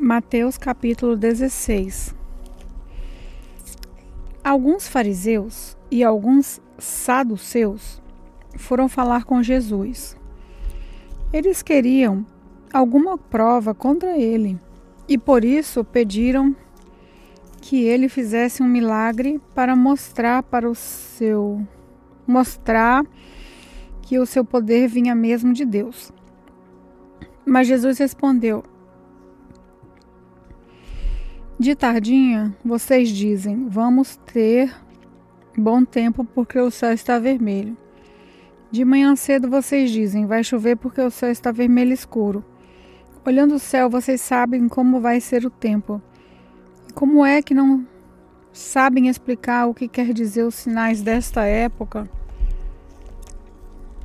Mateus capítulo 16. Alguns fariseus e alguns saduceus foram falar com Jesus. Eles queriam alguma prova contra ele e por isso pediram que ele fizesse um milagre para mostrar que o seu poder vinha mesmo de Deus. Mas Jesus respondeu: de tardinha, vocês dizem, vamos ter bom tempo porque o céu está vermelho. De manhã cedo vocês dizem, vai chover porque o céu está vermelho escuro. Olhando o céu, vocês sabem como vai ser o tempo. Como é que não sabem explicar o que quer dizer os sinais desta época?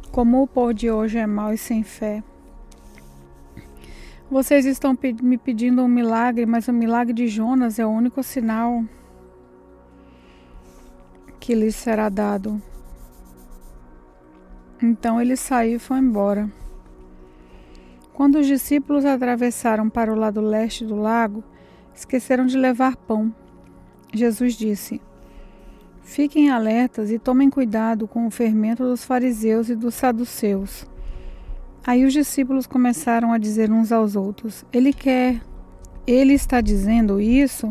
Como o povo de hoje é mau e sem fé. Vocês estão me pedindo um milagre, mas o milagre de Jonas é o único sinal que lhes será dado. Então ele saiu e foi embora. Quando os discípulos atravessaram para o lado leste do lago, esqueceram de levar pão. Jesus disse: fiquem alertas e tomem cuidado com o fermento dos fariseus e dos saduceus. Aí os discípulos começaram a dizer uns aos outros: Ele está dizendo isso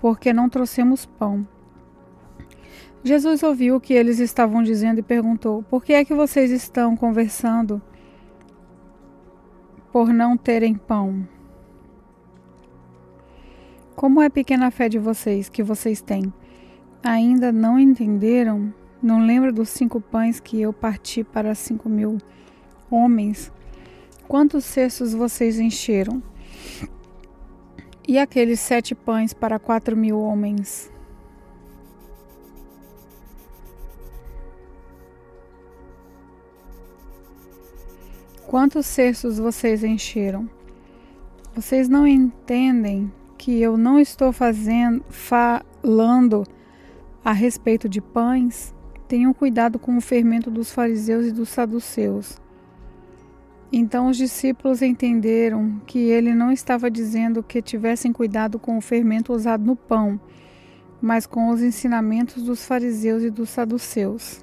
porque não trouxemos pão. Jesus ouviu o que eles estavam dizendo e perguntou: por que é que vocês estão conversando por não terem pão? Como é pequena a fé de vocês que vocês têm? Ainda não entenderam? Não lembra dos 5 pães que eu parti para 5.000 homens? Quantos cestos vocês encheram? E aqueles 7 pães para 4.000 homens? Quantos cestos vocês encheram? Vocês não entendem que eu não estou falando a respeito de pães? Tenham cuidado com o fermento dos fariseus e dos saduceus. Então os discípulos entenderam que ele não estava dizendo que tivessem cuidado com o fermento usado no pão, mas com os ensinamentos dos fariseus e dos saduceus.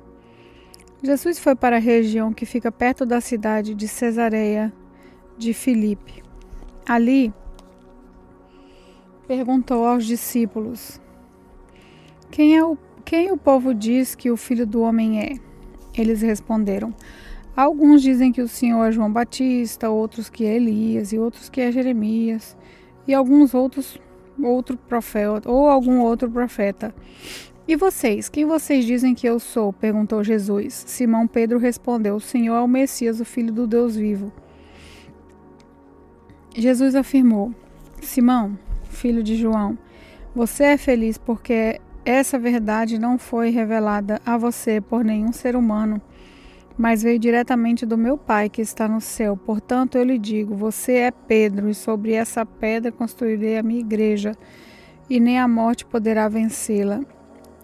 Jesus foi para a região que fica perto da cidade de Cesareia de Filipe. Ali, perguntou aos discípulos: Quem o povo diz que o Filho do Homem é? Eles responderam: alguns dizem que o Senhor é João Batista, outros que é Elias, e outros que é Jeremias, e algum outro profeta. E vocês, quem vocês dizem que eu sou? Perguntou Jesus. Simão Pedro respondeu: o Senhor é o Messias, o Filho do Deus vivo. Jesus afirmou: Simão, filho de João, você é feliz porque essa verdade não foi revelada a você por nenhum ser humano, mas veio diretamente do meu Pai que está no céu. Portanto, eu lhe digo, você é Pedro, e sobre essa pedra construirei a minha igreja, e nem a morte poderá vencê-la.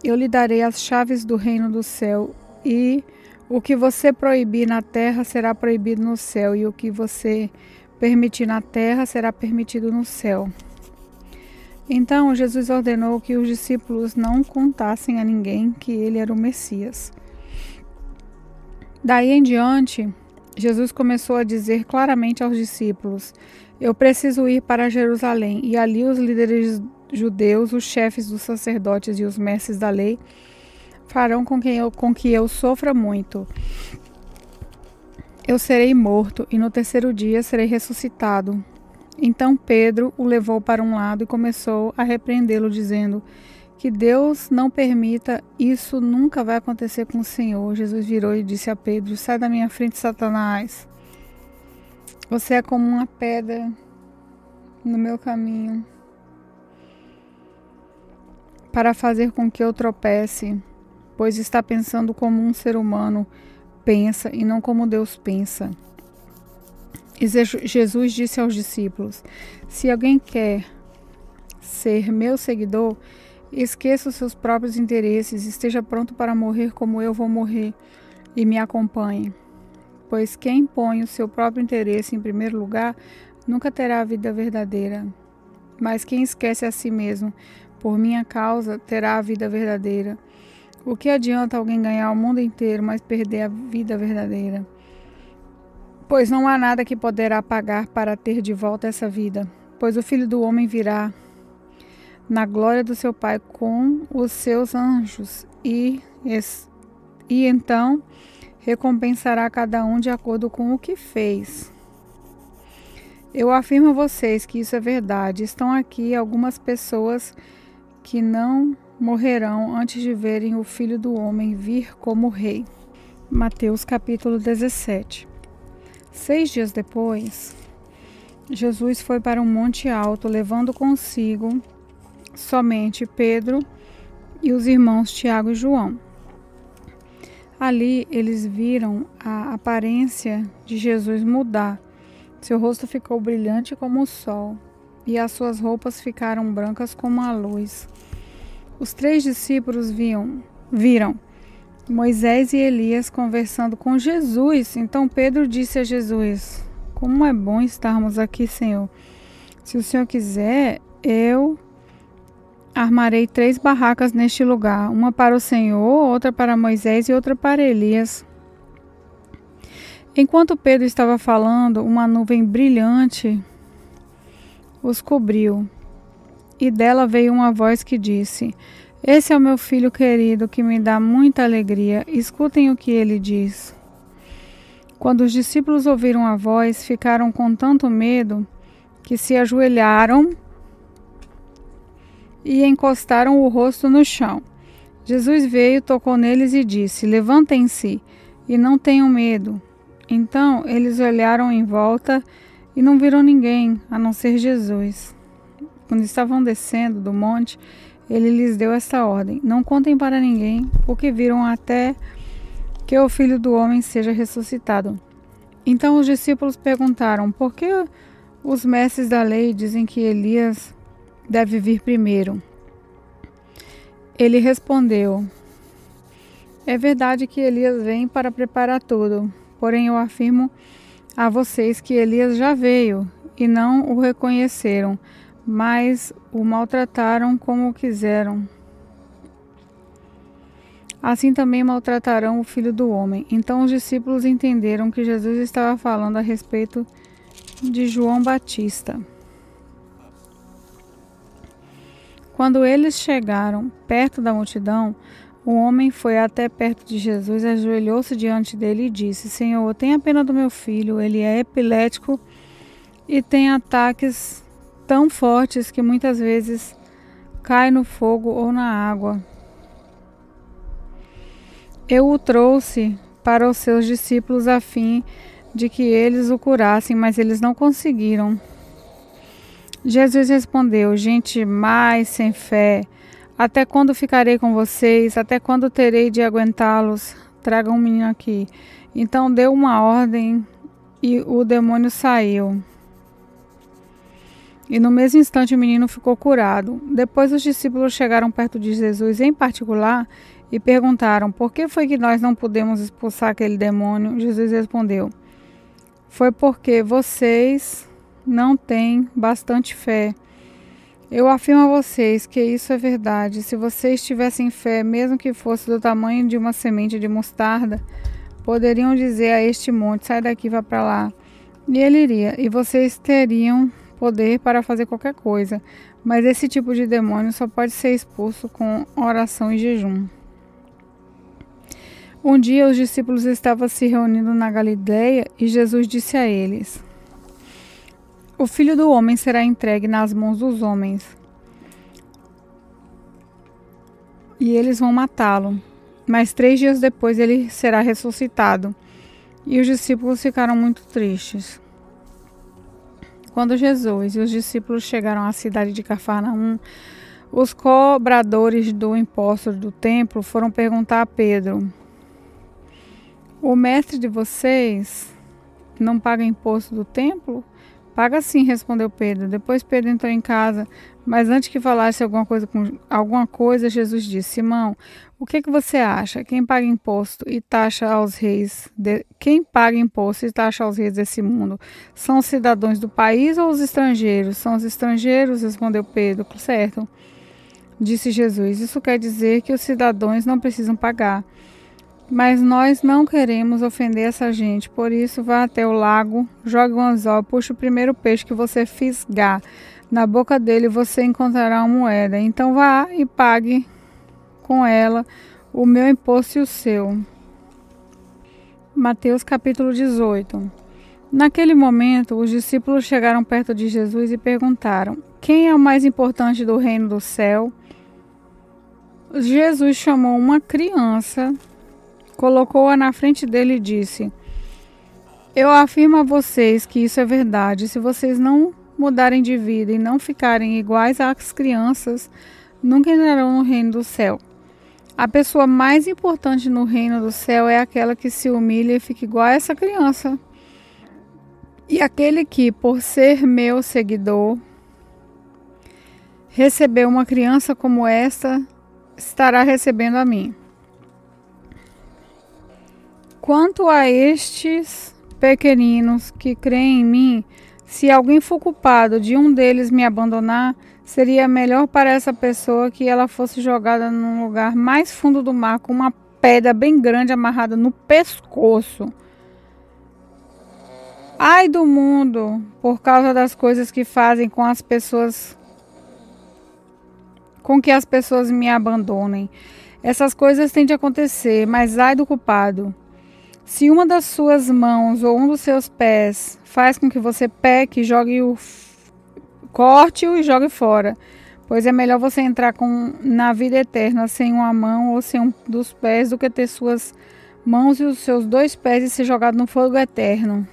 Eu lhe darei as chaves do reino do céu, e o que você proibir na terra será proibido no céu, e o que você permitir na terra será permitido no céu. Então Jesus ordenou que os discípulos não contassem a ninguém que ele era o Messias. Daí em diante, Jesus começou a dizer claramente aos discípulos: eu preciso ir para Jerusalém, e ali os líderes judeus, os chefes dos sacerdotes e os mestres da lei farão com que eu sofra muito. Eu serei morto, e no terceiro dia serei ressuscitado. Então Pedro o levou para um lado e começou a repreendê-lo, dizendo: que Deus não permita, isso nunca vai acontecer com o Senhor. Jesus virou e disse a Pedro: sai da minha frente, Satanás. Você é como uma pedra no meu caminho, para fazer com que eu tropece, pois está pensando como um ser humano pensa e não como Deus pensa. E Jesus disse aos discípulos: se alguém quer ser meu seguidor, esqueça os seus próprios interesses, esteja pronto para morrer como eu vou morrer, e me acompanhe. Pois quem põe o seu próprio interesse em primeiro lugar, nunca terá a vida verdadeira. Mas quem esquece a si mesmo, por minha causa, terá a vida verdadeira. O que adianta alguém ganhar o mundo inteiro, mas perder a vida verdadeira? Pois não há nada que poderá pagar para ter de volta essa vida. Pois o Filho do Homem virá na glória do seu Pai com os seus anjos, e então recompensará cada um de acordo com o que fez. Eu afirmo a vocês que isso é verdade. Estão aqui algumas pessoas que não morrerão antes de verem o Filho do Homem vir como Rei. Mateus capítulo 17. 6 dias depois, Jesus foi para um monte alto, levando consigo somente Pedro e os irmãos Tiago e João. Ali eles viram a aparência de Jesus mudar. Seu rosto ficou brilhante como o sol, e as suas roupas ficaram brancas como a luz. Os 3 discípulos viram Moisés e Elias conversando com Jesus. Então Pedro disse a Jesus: como é bom estarmos aqui, Senhor. Se o Senhor quiser, eu armarei 3 barracas neste lugar, uma para o Senhor, outra para Moisés e outra para Elias. Enquanto Pedro estava falando, uma nuvem brilhante os cobriu, e dela veio uma voz que disse: esse é o meu filho querido, que me dá muita alegria. Escutem o que ele diz. Quando os discípulos ouviram a voz, ficaram com tanto medo que se ajoelharam e encostaram o rosto no chão. Jesus veio, tocou neles e disse: levantem-se e não tenham medo. Então eles olharam em volta e não viram ninguém, a não ser Jesus. Quando estavam descendo do monte, ele lhes deu esta ordem: não contem para ninguém o que viram até que o Filho do Homem seja ressuscitado. Então os discípulos perguntaram: por que os mestres da lei dizem que Elias deve vir primeiro? Ele respondeu: é verdade que Elias vem para preparar tudo. Porém, eu afirmo a vocês que Elias já veio e não o reconheceram, mas o maltrataram como quiseram. Assim também maltratarão o Filho do Homem. Então os discípulos entenderam que Jesus estava falando a respeito de João Batista. Quando eles chegaram perto da multidão, o homem foi até perto de Jesus, ajoelhou-se diante dele e disse: Senhor, tenha pena do meu filho, ele é epilético e tem ataques tão fortes que muitas vezes cai no fogo ou na água. Eu o trouxe para os seus discípulos a fim de que eles o curassem, mas eles não conseguiram. Jesus respondeu: gente mais sem fé, até quando ficarei com vocês? Até quando terei de aguentá-los? Tragam um menino aqui. Então deu uma ordem e o demônio saiu. E no mesmo instante o menino ficou curado. Depois os discípulos chegaram perto de Jesus em particular e perguntaram: por que foi que nós não pudemos expulsar aquele demônio? Jesus respondeu: foi porque vocês não têm bastante fé. Eu afirmo a vocês que isso é verdade. Se vocês tivessem fé, mesmo que fosse do tamanho de uma semente de mostarda, poderiam dizer a este monte: sai daqui, vá para lá, e ele iria, e vocês teriam poder para fazer qualquer coisa. Mas esse tipo de demônio só pode ser expulso com oração e jejum. Um dia os discípulos estavam se reunindo na Galileia e Jesus disse a eles: o Filho do Homem será entregue nas mãos dos homens e eles vão matá-lo, mas 3 dias depois ele será ressuscitado. E os discípulos ficaram muito tristes. Quando Jesus e os discípulos chegaram à cidade de Cafarnaum, os cobradores do imposto do templo foram perguntar a Pedro: o mestre de vocês não paga imposto do templo? Paga sim, respondeu Pedro. Depois Pedro entrou em casa, mas antes que falasse alguma coisa, Jesus disse: Simão, o que você acha? Quem paga imposto e taxa aos reis desse mundo? São os cidadãos do país ou os estrangeiros? São os estrangeiros, respondeu Pedro. Certo, disse Jesus. Isso quer dizer que os cidadãos não precisam pagar. Mas nós não queremos ofender essa gente, por isso vá até o lago, jogue um anzol, puxe o primeiro peixe que você fisgar. Na boca dele você encontrará uma moeda. Então vá e pague com ela o meu imposto e o seu. Mateus capítulo 18. Naquele momento, os discípulos chegaram perto de Jesus e perguntaram: quem é o mais importante do reino do céu? Jesus chamou uma criança, colocou-a na frente dele e disse: eu afirmo a vocês que isso é verdade. Se vocês não mudarem de vida e não ficarem iguais às crianças, nunca entrarão no reino do céu. A pessoa mais importante no reino do céu é aquela que se humilha e fica igual a essa criança. E aquele que, por ser meu seguidor, recebeu uma criança como esta, estará recebendo a mim. Quanto a estes pequeninos que creem em mim, se alguém for culpado de um deles me abandonar, seria melhor para essa pessoa que ela fosse jogada num lugar mais fundo do mar com uma pedra bem grande amarrada no pescoço. Ai do mundo, por causa das coisas que fazem com que as pessoas me abandonem. Essas coisas têm de acontecer, mas ai do culpado. Se uma das suas mãos ou um dos seus pés faz com que você peque, corte-o e jogue fora. Pois é melhor você entrar na vida eterna sem uma mão ou sem um dos pés do que ter suas mãos e os seus 2 pés e ser jogado no fogo eterno.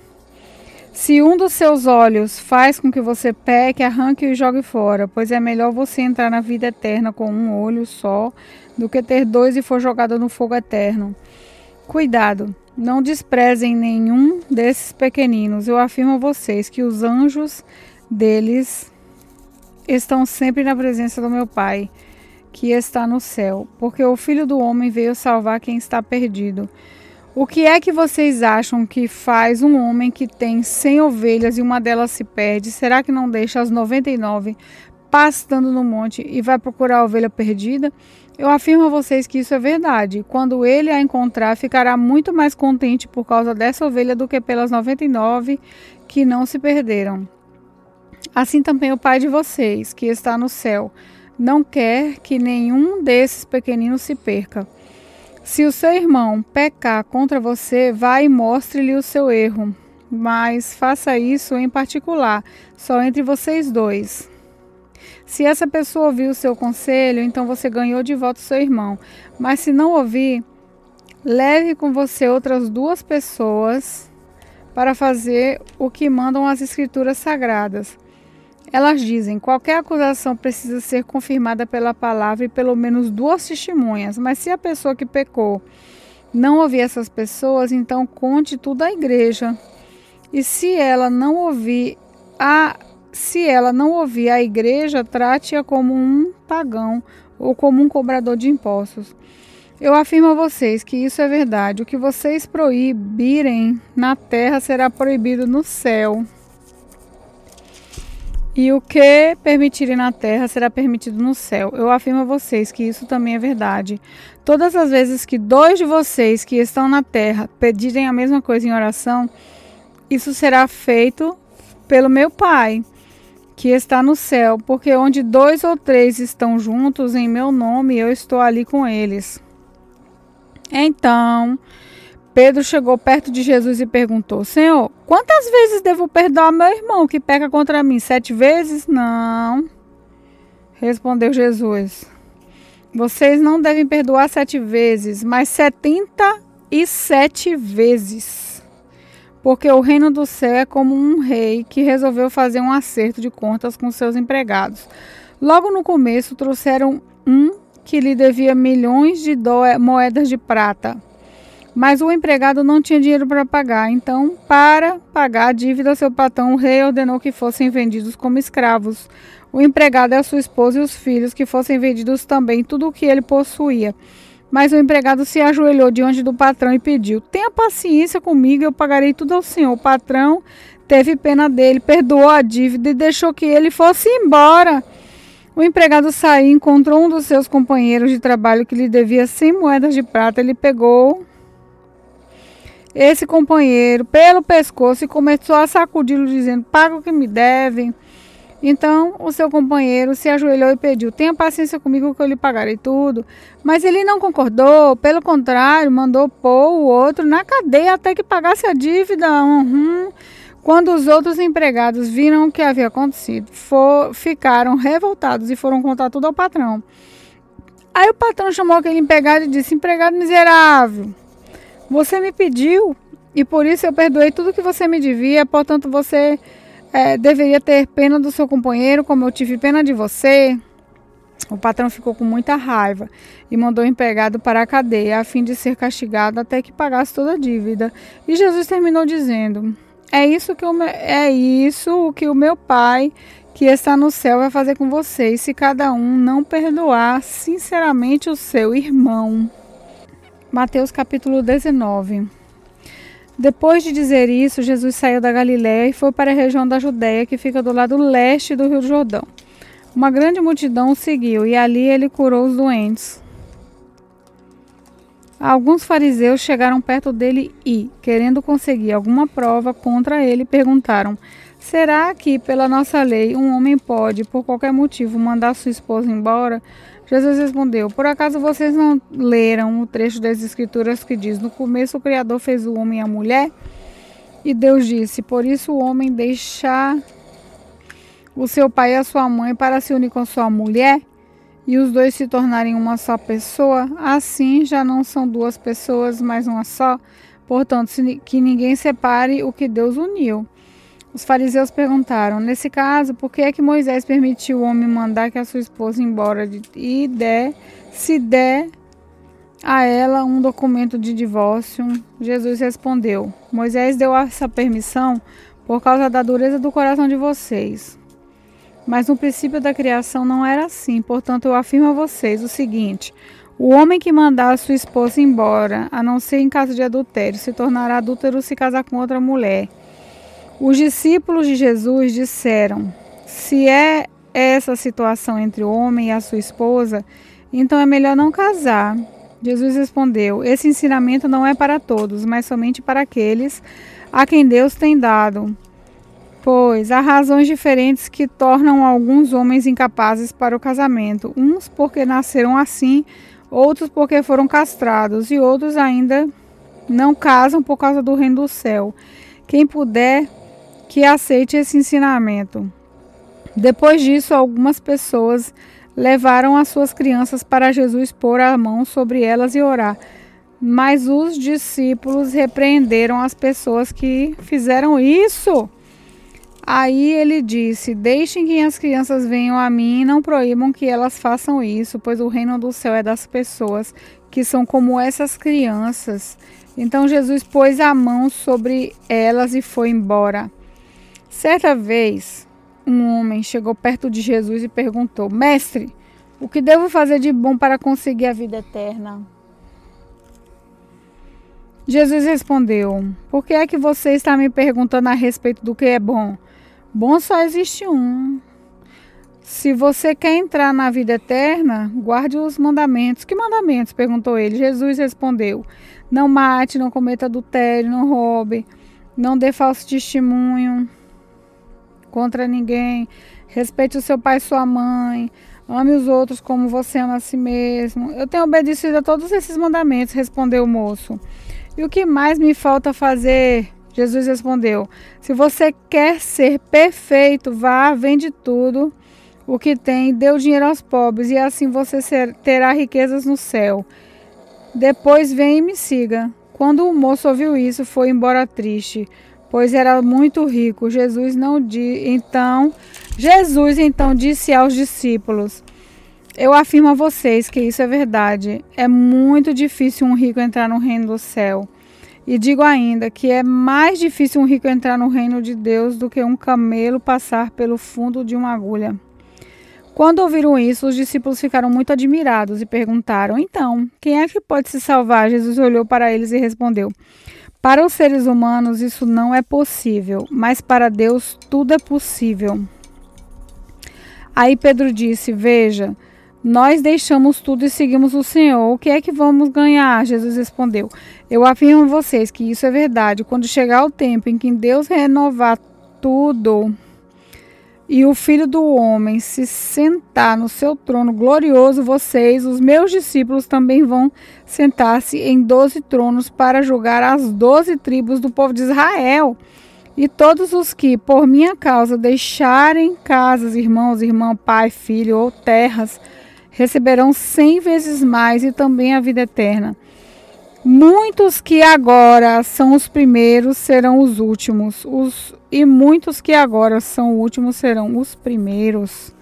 Se um dos seus olhos faz com que você peque, arranque-o e jogue fora. Pois é melhor você entrar na vida eterna com um olho só do que ter 2 e for jogado no fogo eterno. Cuidado! Não desprezem nenhum desses pequeninos. Eu afirmo a vocês que os anjos deles estão sempre na presença do meu Pai, que está no céu, porque o Filho do Homem veio salvar quem está perdido. O que é que vocês acham que faz um homem que tem 100 ovelhas e uma delas se perde? Será que não deixa as 99 pastando no monte e vai procurar a ovelha perdida? Eu afirmo a vocês que isso é verdade. Quando ele a encontrar, ficará muito mais contente por causa dessa ovelha do que pelas 99 que não se perderam. Assim também o Pai de vocês, que está no céu, não quer que nenhum desses pequeninos se perca. Se o seu irmão pecar contra você, vá e mostre-lhe o seu erro. Mas faça isso em particular, só entre vocês 2. Se essa pessoa ouvir o seu conselho, então você ganhou de volta o seu irmão. Mas se não ouvir, leve com você outras 2 pessoas para fazer o que mandam as Escrituras Sagradas. Elas dizem: qualquer acusação precisa ser confirmada pela palavra e pelo menos 2 testemunhas. Mas se a pessoa que pecou não ouvir essas pessoas, então conte tudo à igreja. E se ela não ouvir a igreja, trate-a como um pagão ou como um cobrador de impostos. Eu afirmo a vocês que isso é verdade. O que vocês proibirem na terra será proibido no céu. E o que permitirem na terra será permitido no céu. Eu afirmo a vocês que isso também é verdade. Todas as vezes que 2 de vocês que estão na terra pedirem a mesma coisa em oração, isso será feito pelo meu Pai, que está no céu, porque onde 2 ou 3 estão juntos em meu nome, eu estou ali com eles. Então, Pedro chegou perto de Jesus e perguntou: Senhor, quantas vezes devo perdoar meu irmão que peca contra mim? 7 vezes? Não. Respondeu Jesus: vocês não devem perdoar 7 vezes, mas 77 vezes. Porque o reino do céu é como um rei que resolveu fazer um acerto de contas com seus empregados. Logo no começo, trouxeram um que lhe devia milhões de moedas de prata. Mas o empregado não tinha dinheiro para pagar. Então, para pagar a dívida, seu patrão, o rei, ordenou que fossem vendidos como escravos. O empregado e a sua esposa e os filhos, que fossem vendidos também, tudo o que ele possuía. Mas o empregado se ajoelhou diante do patrão e pediu: tenha paciência comigo, eu pagarei tudo ao senhor. O patrão teve pena dele, perdoou a dívida e deixou que ele fosse embora. O empregado saiu e encontrou um dos seus companheiros de trabalho que lhe devia 100 moedas de prata. Ele pegou esse companheiro pelo pescoço e começou a sacudi-lo, dizendo: paga o que me devem. Então o seu companheiro se ajoelhou e pediu: tenha paciência comigo que eu lhe pagarei tudo. Mas ele não concordou, pelo contrário, mandou pôr o outro na cadeia até que pagasse a dívida. Quando os outros empregados viram o que havia acontecido, ficaram revoltados e foram contar tudo ao patrão. Aí o patrão chamou aquele empregado e disse: empregado miserável, você me pediu e por isso eu perdoei tudo que você me devia, portanto você deveria ter pena do seu companheiro, como eu tive pena de você. O patrão ficou com muita raiva e mandou o empregado para a cadeia, a fim de ser castigado até que pagasse toda a dívida. E Jesus terminou dizendo: é isso que o meu Pai, que está no céu, vai fazer com vocês, se cada um não perdoar sinceramente o seu irmão. Mateus capítulo 19. Depois de dizer isso, Jesus saiu da Galiléia e foi para a região da Judéia, que fica do lado leste do Rio Jordão. Uma grande multidão o seguiu e ali ele curou os doentes. Alguns fariseus chegaram perto dele e, querendo conseguir alguma prova contra ele, perguntaram: será que, pela nossa lei, um homem pode, por qualquer motivo, mandar sua esposa embora? Jesus respondeu: por acaso vocês não leram o trecho das Escrituras que diz: no começo o Criador fez o homem e a mulher? E Deus disse: por isso o homem deixa o seu pai e a sua mãe para se unir com sua mulher, e os dois se tornarem uma só pessoa. Assim já não são duas pessoas, mas uma só. Portanto, que ninguém separe o que Deus uniu. Os fariseus perguntaram: nesse caso, por que é que Moisés permitiu o homem mandar que a sua esposa embora se der a ela um documento de divórcio? Jesus respondeu: Moisés deu essa permissão por causa da dureza do coração de vocês. Mas no princípio da criação não era assim. Portanto, eu afirmo a vocês o seguinte: o homem que mandar a sua esposa embora, a não ser em caso de adultério, se tornará adúltero se casar com outra mulher. Os discípulos de Jesus disseram: se é essa situação entre o homem e a sua esposa, então é melhor não casar. Jesus respondeu: esse ensinamento não é para todos, mas somente para aqueles a quem Deus tem dado. Pois há razões diferentes que tornam alguns homens incapazes para o casamento. Uns porque nasceram assim, outros porque foram castrados, e outros ainda não casam por causa do reino do céu. Quem puder, que aceite esse ensinamento. Depois disso, algumas pessoas levaram as suas crianças para Jesus pôr a mão sobre elas e orar. Mas os discípulos repreenderam as pessoas que fizeram isso. Aí ele disse: deixem que as crianças venham a mim e não proíbam que elas façam isso, pois o reino do céu é das pessoas que são como essas crianças. Então Jesus pôs a mão sobre elas e foi embora. Certa vez, um homem chegou perto de Jesus e perguntou: mestre, o que devo fazer de bom para conseguir a vida eterna? Jesus respondeu: por que é que você está me perguntando a respeito do que é bom? Bom só existe um. Se você quer entrar na vida eterna, guarde os mandamentos. Que mandamentos? Perguntou ele. Jesus respondeu: não mate, não cometa adultério, não roube, não dê falso testemunho contra ninguém, respeite o seu pai e sua mãe, ame os outros como você ama a si mesmo. Eu tenho obedecido a todos esses mandamentos, respondeu o moço. E o que mais me falta fazer? Jesus respondeu: se você quer ser perfeito, vá, vende tudo o que tem, dê o dinheiro aos pobres, e assim você terá riquezas no céu. Depois vem e me siga. Quando o moço ouviu isso, foi embora triste, pois era muito rico. Jesus então disse aos discípulos: Eu afirmo a vocês que isso é verdade. É muito difícil um rico entrar no reino do céu. E digo ainda que é mais difícil um rico entrar no reino de Deus do que um camelo passar pelo fundo de uma agulha. Quando ouviram isso, os discípulos ficaram muito admirados e perguntaram: Então, quem é que pode se salvar? Jesus olhou para eles e respondeu: Para os seres humanos isso não é possível, mas para Deus tudo é possível. Aí Pedro disse: Veja, nós deixamos tudo e seguimos o Senhor. O que é que vamos ganhar? Jesus respondeu: Eu afirmo a vocês que isso é verdade. Quando chegar o tempo em que Deus renovar tudo e o Filho do Homem se sentar no seu trono glorioso, vocês, os meus discípulos, também vão sentar-se em 12 tronos para julgar as 12 tribos do povo de Israel. E todos os que, por minha causa, deixarem casas, irmãos, irmã, pai, filho ou terras, receberão 100 vezes mais e também a vida eterna. Muitos que agora são os primeiros serão os últimos, e muitos que agora são os últimos serão os primeiros.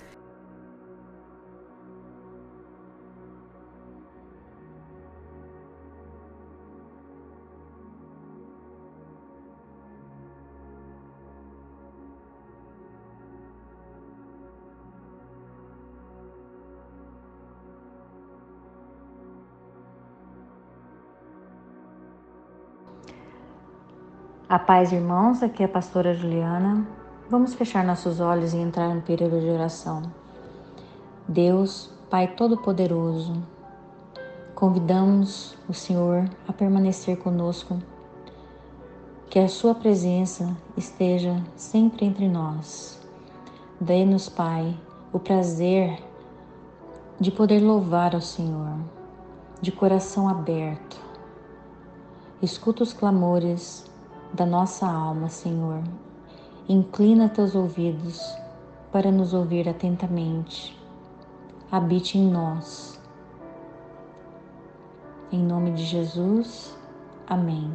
A paz, irmãos, aqui é a pastora Juliana. Vamos fechar nossos olhos e entrar no período de oração. Deus, Pai Todo-Poderoso, convidamos o Senhor a permanecer conosco, que a Sua presença esteja sempre entre nós. Dê-nos, Pai, o prazer de poder louvar ao Senhor, de coração aberto. Escuta os clamores da nossa alma, Senhor. Inclina teus ouvidos para nos ouvir atentamente. Habite em nós. Em nome de Jesus, amém.